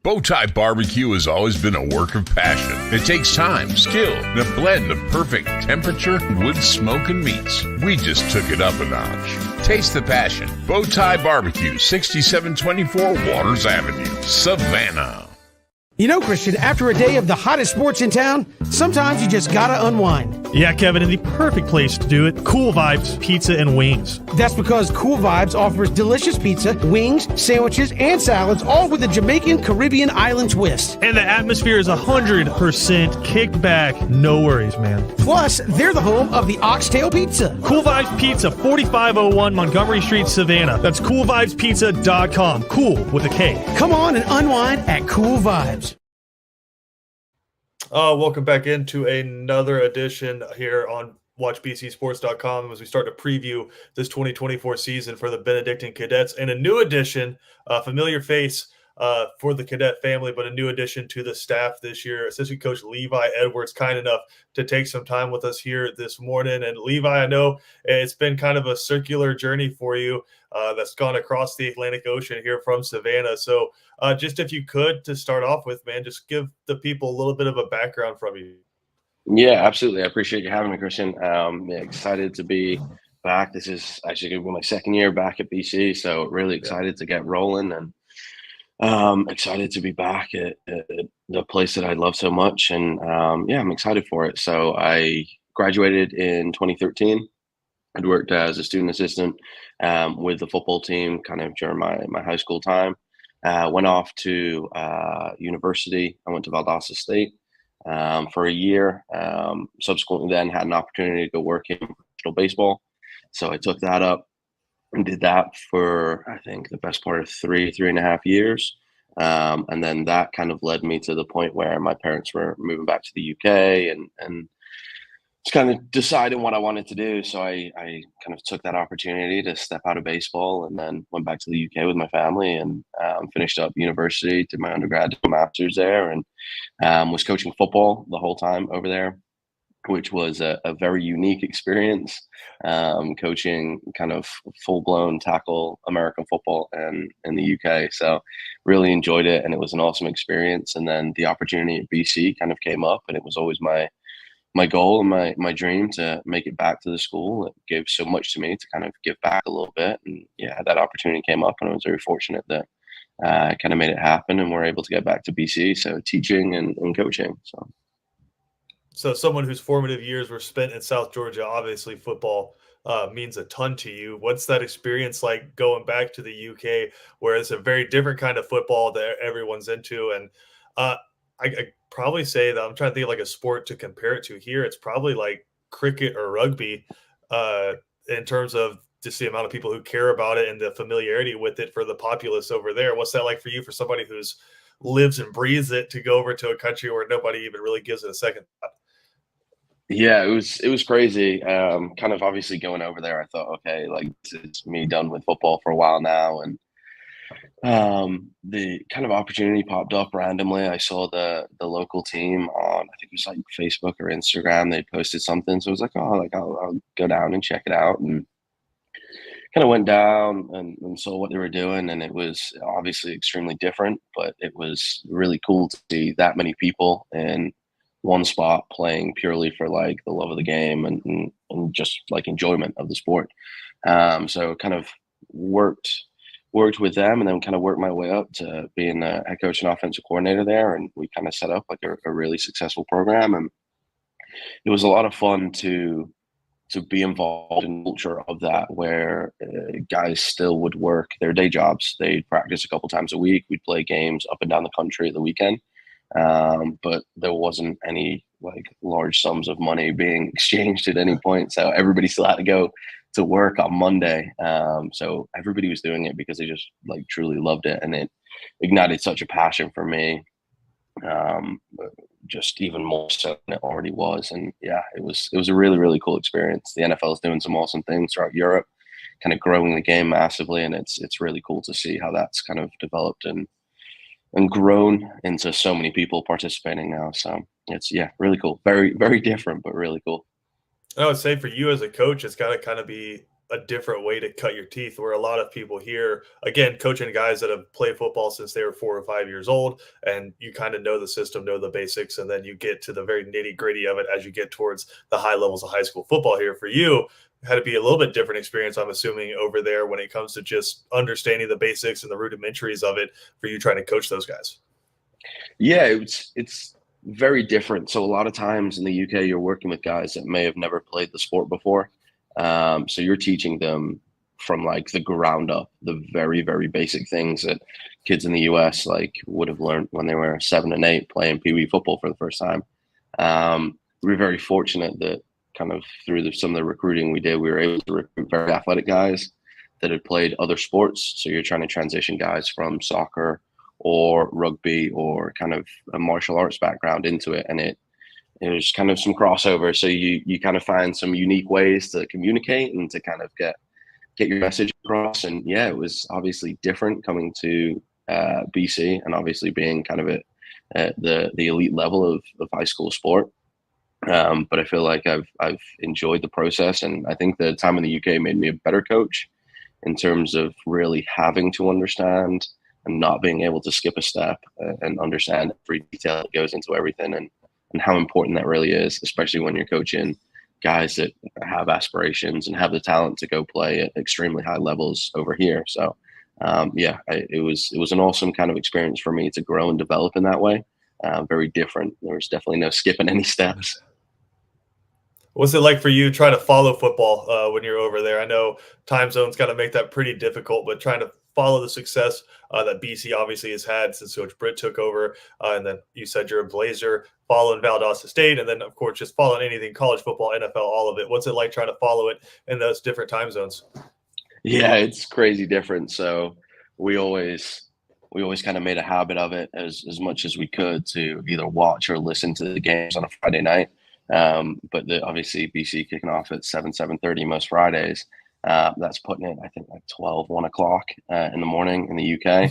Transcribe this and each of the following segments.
Bowtie Barbecue has always been a work of passion. It takes time, skill, and a blend of perfect temperature, wood, smoke, and meats. We just took it up a notch. Taste the passion. Bowtie Barbecue, 6724 Waters Avenue, Savannah. You know, Christian, after a day of the hottest sports in town, sometimes you just gotta unwind. Yeah, Kevin, and the perfect place to do it, Cool Vibes Pizza and Wings. That's because Cool Vibes offers delicious pizza, wings, sandwiches, and salads, all with a Jamaican Caribbean island twist. And the atmosphere is 100% kicked back. No worries, man. Plus, they're the home of the Oxtail Pizza. Cool Vibes Pizza, 4501 Montgomery Street, Savannah. That's coolvibespizza.com. Cool with a K. Come on and unwind at Cool Vibes. Welcome back into another edition here on WatchBCSports.com as we start to preview this 2024 season for the Benedictine Cadets, and a new addition, familiar face for the Cadet family, but a new addition to the staff this year. Assistant Coach Levi Edwards, kind enough to take some time with us here this morning. And Levi, I know it's been kind of a circular journey for you that's gone across the Atlantic Ocean here from Savannah. So just if you could, to start off with, man, just give the people a little bit of a background from you. Yeah, absolutely. I appreciate you having me, Christian. Excited to be back. This is actually going to be my second year back at BC, so really excited to get rolling, and excited to be back at the place that I love so much. And I'm excited for it. So I graduated in 2013. I'd worked as a student assistant with the football team kind of during my high school time. Went off to university. I went to Valdosta State for a year. Subsequently then had an opportunity to go work in professional baseball. So I took that up and did that for, I think, the best part of three and a half years. And then that kind of led me to the point where my parents were moving back to the UK and just kind of deciding what I wanted to do. So I kind of took that opportunity to step out of baseball and then went back to the UK with my family and finished up university, did my undergrad, did my master's there, and was coaching football the whole time over there, which was a very unique experience, coaching kind of full-blown tackle American football in the UK. So really enjoyed it, and it was an awesome experience. And then the opportunity at BC kind of came up, and it was always my goal and my dream to make it back to the school. It gave so much to me to kind of give back a little bit. And yeah, that opportunity came up, and I was very fortunate that I kind of made it happen and we're able to get back to BC. So teaching and coaching. So someone whose formative years were spent in South Georgia, obviously football means a ton to you. What's that experience like going back to the UK, where it's a very different kind of football that everyone's into? And I probably say that I'm trying to think of like a sport to compare it to here. It's probably like cricket or rugby in terms of just the amount of people who care about it and the familiarity with it for the populace over there. What's that like for you, for somebody who's lives and breathes it, to go over to a country where nobody even really gives it a second thought? Yeah, it was crazy. Kind of obviously going over there, I thought, okay, like this is me done with football for a while now. And the kind of opportunity popped up randomly. I saw the local team on, I think it was like Facebook or Instagram. They posted something. So I was like, oh, like I'll go down and check it out. And kind of went down and saw what they were doing. And it was obviously extremely different, but it was really cool to see that many people in one spot playing purely for like the love of the game and just like enjoyment of the sport. So kind of worked with them, and then kind of worked my way up to being a head coach and offensive coordinator there. And we kind of set up like a really successful program. And it was a lot of fun to be involved in the culture of that, where guys still would work their day jobs. They'd practice a couple times a week. We'd play games up and down the country at the weekend. But there wasn't any like large sums of money being exchanged at any point. So everybody still had to go to work on Monday. So everybody was doing it because they just like truly loved it. And it ignited such a passion for me. Just even more so than it already was. And yeah, it was a really, really cool experience. The NFL is doing some awesome things throughout Europe, kind of growing the game massively. And it's really cool to see how that's kind of developed and grown into so many people participating now. So it's, really cool. Very, very different, but really cool. I would say for you as a coach, it's got to kind of be a different way to cut your teeth, where a lot of people here, again, coaching guys that have played football since they were 4 or 5 years old, and you kind of know the system, know the basics, and then you get to the very nitty gritty of it as you get towards the high levels of high school football. Here for you, had to be a little bit different experience, I'm assuming, over there when it comes to just understanding the basics and the rudimentaries of it for you trying to coach those guys. Yeah, it's very different. So a lot of times in the UK, you're working with guys that may have never played the sport before. So you're teaching them from like the ground up, the very, very basic things that kids in the US like would have learned when they were 7 and 8 playing Pee Wee football for the first time. We're very fortunate that kind of through some of the recruiting we did, we were able to recruit very athletic guys that had played other sports. So you're trying to transition guys from soccer or rugby or kind of a martial arts background into it. And there's kind of some crossover. So you kind of find some unique ways to communicate and to kind of get your message across. And yeah, it was obviously different coming to BC and obviously being kind of at the elite level of high school sport. But I feel like I've enjoyed the process, and I think the time in the UK made me a better coach in terms of really having to understand and not being able to skip a step and understand every detail that goes into everything and how important that really is, especially when you're coaching guys that have aspirations and have the talent to go play at extremely high levels over here. So it was an awesome kind of experience for me to grow and develop in that way. Very different. There was definitely no skipping any steps. What's it like for you trying to follow football when you're over there? I know time zones kind of make that pretty difficult, but trying to follow the success that BC obviously has had since Coach Britt took over. And then you said you're a Blazer, following Valdosta State, and then, of course, just following anything college football, NFL, all of it. What's it like trying to follow it in those different time zones? Yeah, it's crazy different. So we always kind of made a habit of it as much as we could to either watch or listen to the games on a Friday night. But obviously BC kicking off at 7:30 most Fridays. That's putting it, I think, like 1 o'clock in the morning in the UK.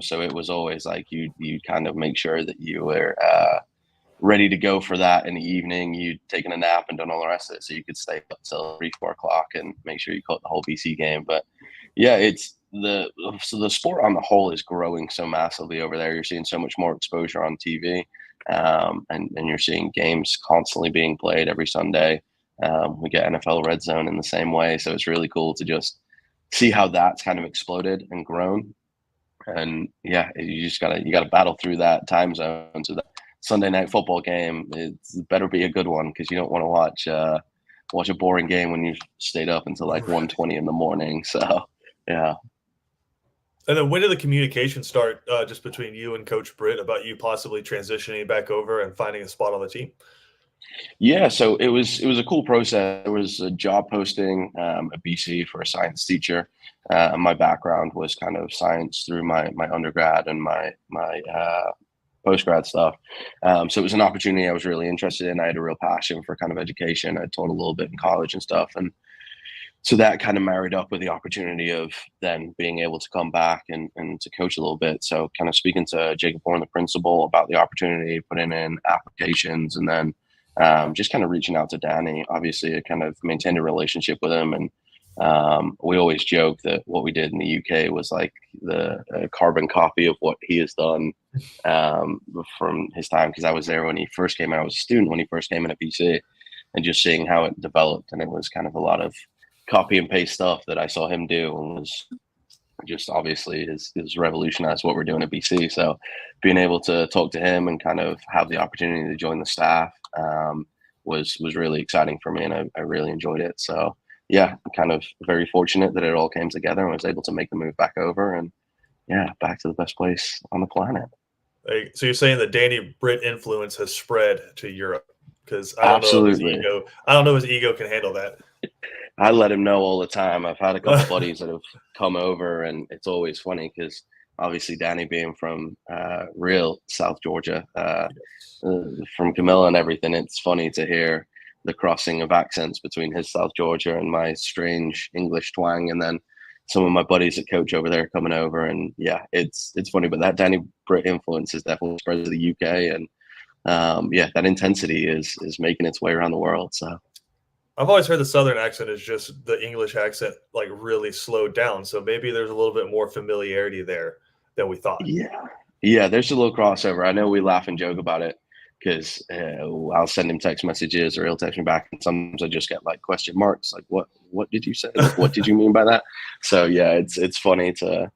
So it was always like you kind of make sure that you were ready to go for that in the evening. You'd taken a nap and done all the rest of it, so you could stay up till 3-4 o'clock and make sure you caught the whole BC game. But yeah, it's the sport on the whole is growing so massively over there. You're seeing so much more exposure on TV. And you're seeing games constantly being played every Sunday. We get NFL Red Zone in the same way, so it's really cool to just see how that's kind of exploded and grown. And yeah, you gotta battle through that time zone. So that Sunday night football game, it better be a good one, because you don't want to watch a boring game when you stayed up until like 1:20 in the morning. So yeah. And then when did the communication start just between you and Coach Britt about you possibly transitioning back over and finding a spot on the team? Yeah, so it was a cool process. There was a job posting at BC for a science teacher. My background was kind of science through my undergrad and my postgrad stuff. So it was an opportunity I was really interested in. I had a real passion for kind of education. I taught a little bit in college and stuff, and so that kind of married up with the opportunity of then being able to come back and to coach a little bit. So kind of speaking to Jacob Horn, the principal, about the opportunity, putting in applications, and then just kind of reaching out to Danny. Obviously, I kind of maintained a relationship with him. And we always joke that what we did in the UK was like the carbon copy of what he has done from his time. Because I was there when he first came in. I was a student when he first came in at BC, and just seeing how it developed. And it was kind of a lot of copy and paste stuff that I saw him do, and was just obviously has revolutionized what we're doing at BC. So being able to talk to him and kind of have the opportunity to join the staff was really exciting for me, and I really enjoyed it. So yeah, I'm kind of very fortunate that it all came together and was able to make the move back over, and yeah, back to the best place on the planet. So you're saying the Danny Britt influence has spread to Europe? Because I don't know if his ego can handle that. I let him know all the time. I've had a couple buddies that have come over, and it's always funny because obviously Danny being from real South Georgia, from Camilla and everything, it's funny to hear the crossing of accents between his South Georgia and my strange English twang, and then some of my buddies that coach over there coming over. And yeah, it's funny, but that Danny Britt influence has definitely spread to the UK, and yeah, that intensity is making its way around the world. So I've always heard the Southern accent is just the English accent, like really slowed down. So maybe there's a little bit more familiarity there than we thought. Yeah. Yeah, there's a little crossover. I know we laugh and joke about it because I'll send him text messages or he'll text me back, and sometimes I just get like question marks, like what did you say? Like, what did you mean by that? So yeah, it's funny. It's a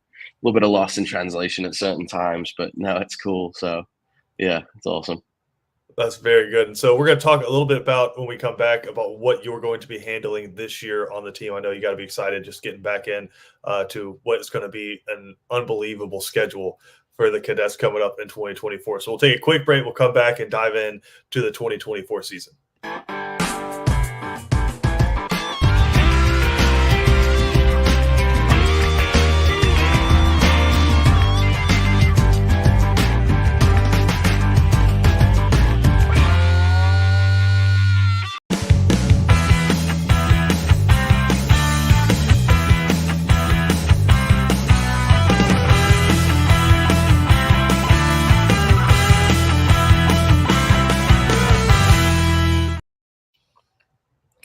little bit of lost in translation at certain times, but no, it's cool. So yeah, it's awesome. That's very good. And so we're going to talk a little bit about when we come back about what you're going to be handling this year on the team. I know you got to be excited just getting back in to what is going to be an unbelievable schedule for the Cadets coming up in 2024. So we'll take a quick break. We'll come back and dive in to the 2024 season.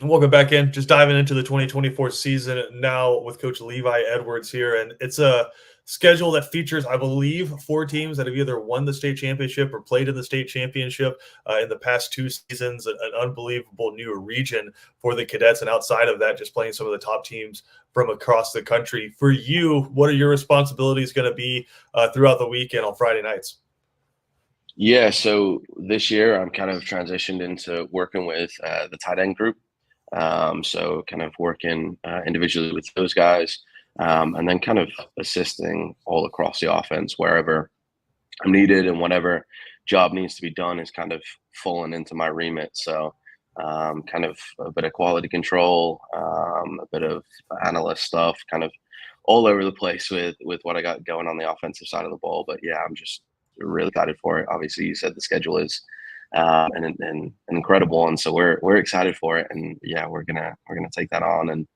Welcome back in. Just diving into the 2024 season now with Coach Levi Edwards here. And it's a schedule that features, I believe, 4 teams that have either won the state championship or played in the state championship in the past 2 seasons. An unbelievable new region for the Cadets. And outside of that, just playing some of the top teams from across the country. For you, what are your responsibilities going to be throughout the weekend on Friday nights? Yeah, so this year I'm kind of transitioned into working with the tight end group. So kind of working individually with those guys, and then kind of assisting all across the offense wherever I'm needed, and whatever job needs to be done is kind of falling into my remit. So kind of a bit of quality control, a bit of analyst stuff, kind of all over the place with what I got going on the offensive side of the ball. But yeah, I'm just really excited for it. Obviously, you said the schedule is and incredible, and so we're excited for it. And yeah, we're gonna take that on and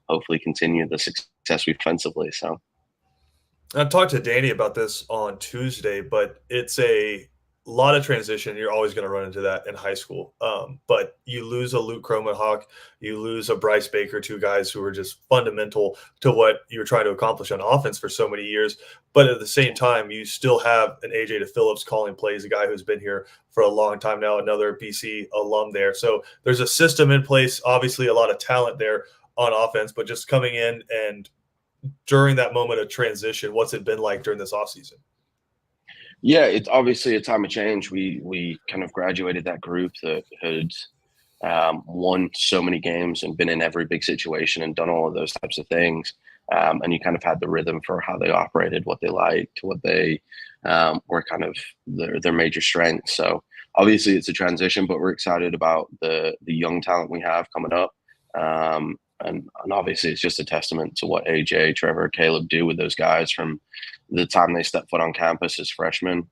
hopefully continue the success we offensively. So I talked to Danny about this on Tuesday, but it's a lot of transition. You're always going to run into that in high school. But you lose a Luke Cromenhawk, you lose a Bryce Baker, 2 guys who were just fundamental to what you were trying to accomplish on offense for so many years. But at the same time, you still have an AJ DePhillips calling plays, a guy who's been here for a long time now, another BC alum there. So there's a system in place, obviously a lot of talent there on offense, but just coming in and during that moment of transition, what's it been like during this offseason? yeah, it's obviously a time of change. We kind of graduated that group that had won so many games and been in every big situation and done all of those types of things. And you kind of had the rhythm for how they operated, what they liked, what they were kind of their major strengths. So obviously it's a transition, but we're excited about the young talent we have coming up. And obviously it's just a testament to what AJ, Trevor, Caleb do with those guys from the time they step foot on campus as freshmen.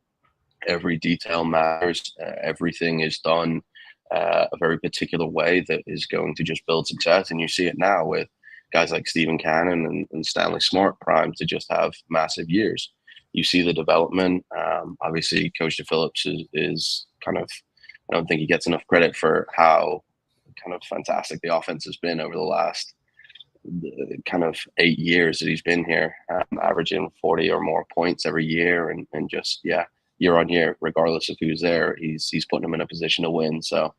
Every detail matters. Everything is done a very particular way that is going to just build success. And you see it now with guys like Stephen Cannon and Stanley Smart, primed to just have massive years. You see the development. Obviously, Coach DePhillips is kind of, I don't think he gets enough credit for how kind of fantastic the offense has been over the last kind of 8 years that he's been here, averaging 40 or more points every year, and just year on year, regardless of who's there, he's putting them in a position to win. So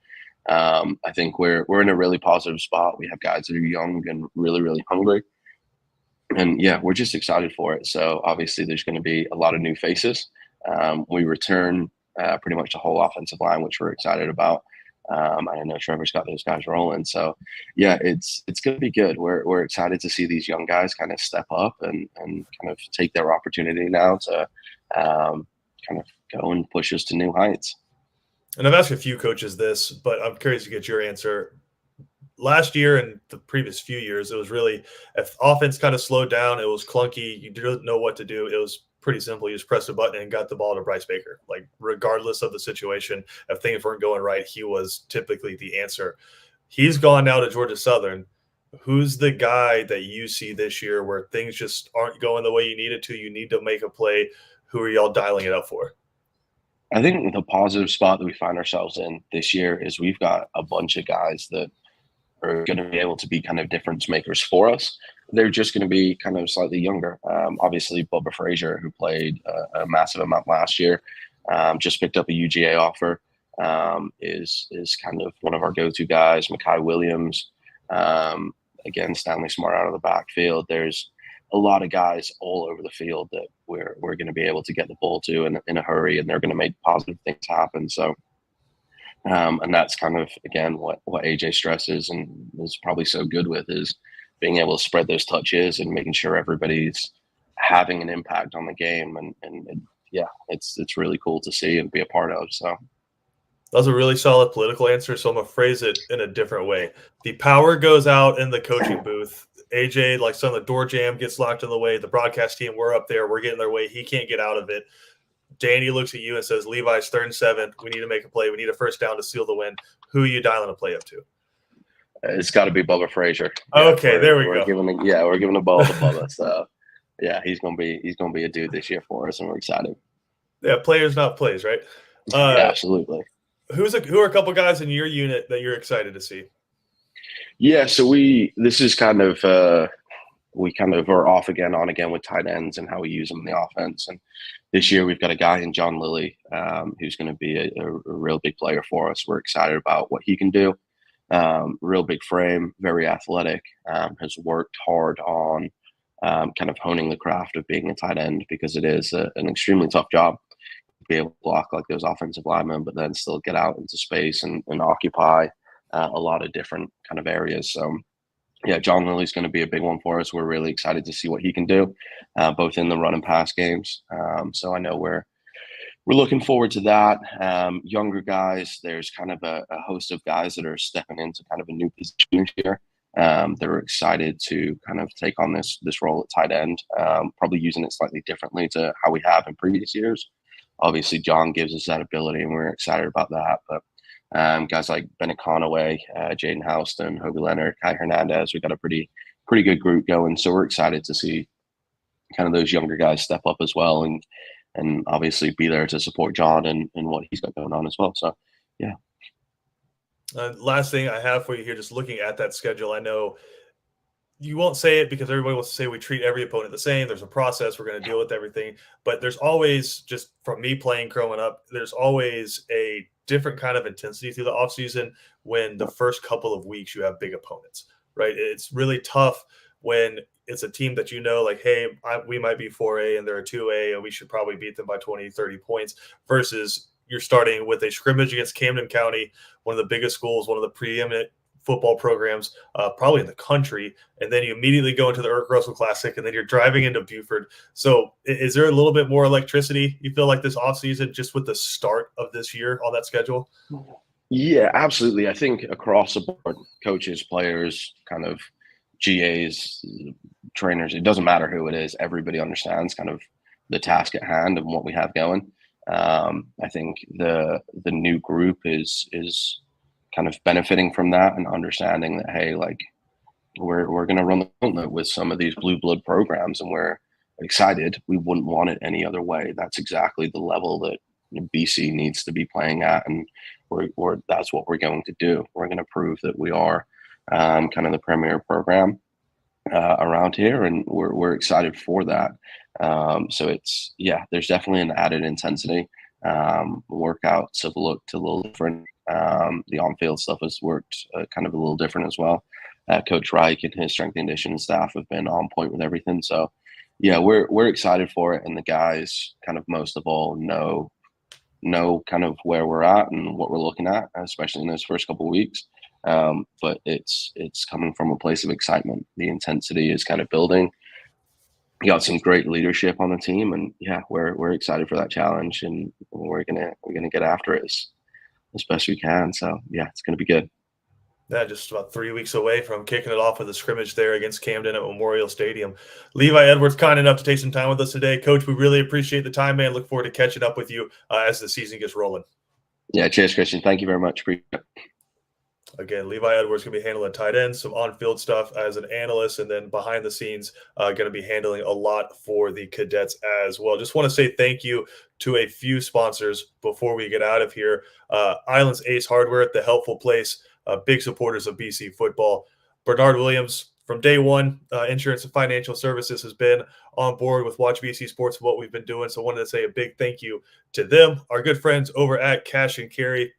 I think we're in a really positive spot. We have guys that are young and really, really hungry, and yeah, we're just excited for it. So obviously there's going to be a lot of new faces. We return pretty much the whole offensive line, which we're excited about. I know Trevor's got those guys rolling. So yeah, it's going to be good. We're excited to see these young guys kind of step up and kind of take their opportunity now to kind of go and push us to new heights. And I've asked a few coaches this, but I'm curious to get your answer. Last year and the previous few years, it was really, if offense kind of slowed down, it was clunky. You didn't know what to do. It was pretty simple. You just pressed a button and got the ball to Bryce Baker. Like, regardless of the situation, if things weren't going right, he was typically the answer. He's gone now to Georgia Southern. Who's the guy that you see this year where things just aren't going the way you need it to? You need to make a play. Who are y'all dialing it up for? I think the positive spot that we find ourselves in this year is we've got a bunch of guys that are going to be able to be kind of difference makers for us. They're just going to be kind of slightly younger. Obviously, Bubba Frazier, who played a massive amount last year, just picked up a UGA offer, is kind of one of our go-to guys. Makai Williams, again, Stanley Smart out of the backfield. There's a lot of guys all over the field that we're going to be able to get the ball to in a hurry, and they're going to make positive things happen. So, and that's kind of, again, what AJ stresses and is probably so good with, is being able to spread those touches and making sure everybody's having an impact on the game. And yeah, it's really cool to see and be a part of. So that was a really solid political answer, so I'm going to phrase it in a different way. The power goes out in the coaching booth. AJ, like some of the door jam gets locked in the way. The broadcast team, we're up there. We're getting their way. He can't get out of it. Danny looks at you and says, Levi's 3rd and 7. We need to make a play. We need a first down to seal the win. Who are you dialing a play up to? It's got to be Bubba Frazier. Okay, there we go. We're giving the ball to Bubba. So yeah, he's gonna be a dude this year for us, and we're excited. Yeah, players not plays, right? Yeah, absolutely. Who are a couple guys in your unit that you're excited to see? Yeah, so this is kind of we kind of are off again, on again with tight ends and how we use them in the offense. And this year we've got a guy in John Lilly who's going to be a real big player for us. We're excited about what he can do. Real big frame, very athletic, has worked hard on kind of honing the craft of being a tight end, because it is an extremely tough job to be able to block like those offensive linemen, but then still get out into space and occupy a lot of different kind of areas. So yeah, John Lilly's going to be a big one for us. We're really excited to see what he can do, both in the run and pass games. So I know we're looking forward to that. Younger guys, there's kind of a host of guys that are stepping into kind of a new position this year. They're excited to kind of take on this role at tight end, probably using it slightly differently to how we have in previous years. Obviously, John gives us that ability, and we're excited about that. But guys like Bennett Conaway, Jaden Houston, Hobie Leonard, Kai Hernandez, we've got a pretty good group going. So we're excited to see kind of those younger guys step up as well, and obviously be there to support John and what he's got going on as well. So, yeah. Last thing I have for you here, just looking at that schedule, I know you won't say it because everybody wants to say we treat every opponent the same. There's a process. We're going to deal with everything. But there's always, just from me playing growing up, there's always a different kind of intensity through the offseason when the first couple of weeks you have big opponents, right? It's really tough when it's a team that like, hey, we might be 4A and they're a 2A, and we should probably beat them by 20, 30 points, versus you're starting with a scrimmage against Camden County, one of the biggest schools, one of the preeminent football programs probably in the country, and then you immediately go into the Irk Russell Classic, and then you're driving into Buford. So is there a little bit more electricity, you feel like, this offseason just with the start of this year on that schedule? Yeah, absolutely. I think across the board, coaches, players, kind of GAs, trainers, it doesn't matter who it is, everybody understands kind of the task at hand and what we have going. I think the new group is kind of benefiting from that and understanding that, hey, like we're going to run the gauntlet with some of these blue blood programs, and we're excited. We wouldn't want it any other way. That's exactly the level that BC needs to be playing at, and that's what we're going to do. We're going to prove that we are kind of the premier program around here, and we're excited for that. So there's definitely an added intensity. Workouts have looked a little different. The on-field stuff has worked kind of a little different as well. Coach Reich and his strength and conditioning staff have been on point with everything. So yeah, we're excited for it, and the guys kind of most of all know kind of where we're at and what we're looking at, especially in those first couple of weeks. But it's coming from a place of excitement. The intensity is kind of building. You got some great leadership on the team, and yeah, we're excited for that challenge, and we're gonna get after it as best we can. So yeah, it's gonna be good. Yeah, just about 3 weeks away from kicking it off with a scrimmage there against Camden at Memorial Stadium. Levi Edwards, kind enough to take some time with us today. Coach, we really appreciate the time, man. Look forward to catching up with you as the season gets rolling. Yeah, cheers, Christian. Thank you very much. Appreciate it. Again, Levi Edwards going to be handling tight ends, some on-field stuff as an analyst, and then behind the scenes going to be handling a lot for the cadets as well. Just want to say thank you to a few sponsors before we get out of here. Island's Ace Hardware, the helpful place big supporters of BC football. Bernard Williams, from day one, Insurance and Financial Services has been on board with Watch BC Sports and what we've been doing. So I wanted to say a big thank you to them. Our good friends over at Cash and Carry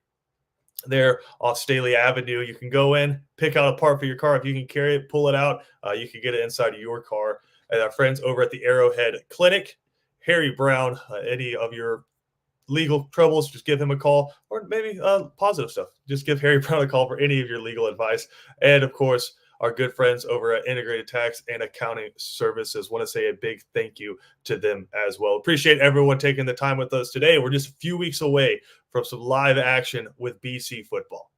there off Staley Avenue. You can go in, pick out a part for your car. If you can carry it, pull it out. You can get it inside of your car. And our friends over at the Arrowhead Clinic, Harry Brown, any of your legal troubles, just give him a call, or maybe positive stuff. Just give Harry Brown a call for any of your legal advice. And of course, our good friends over at Integrated Tax and Accounting Services. Want to say a big thank you to them as well. Appreciate everyone taking the time with us today. We're just a few weeks away from some live action with BC football.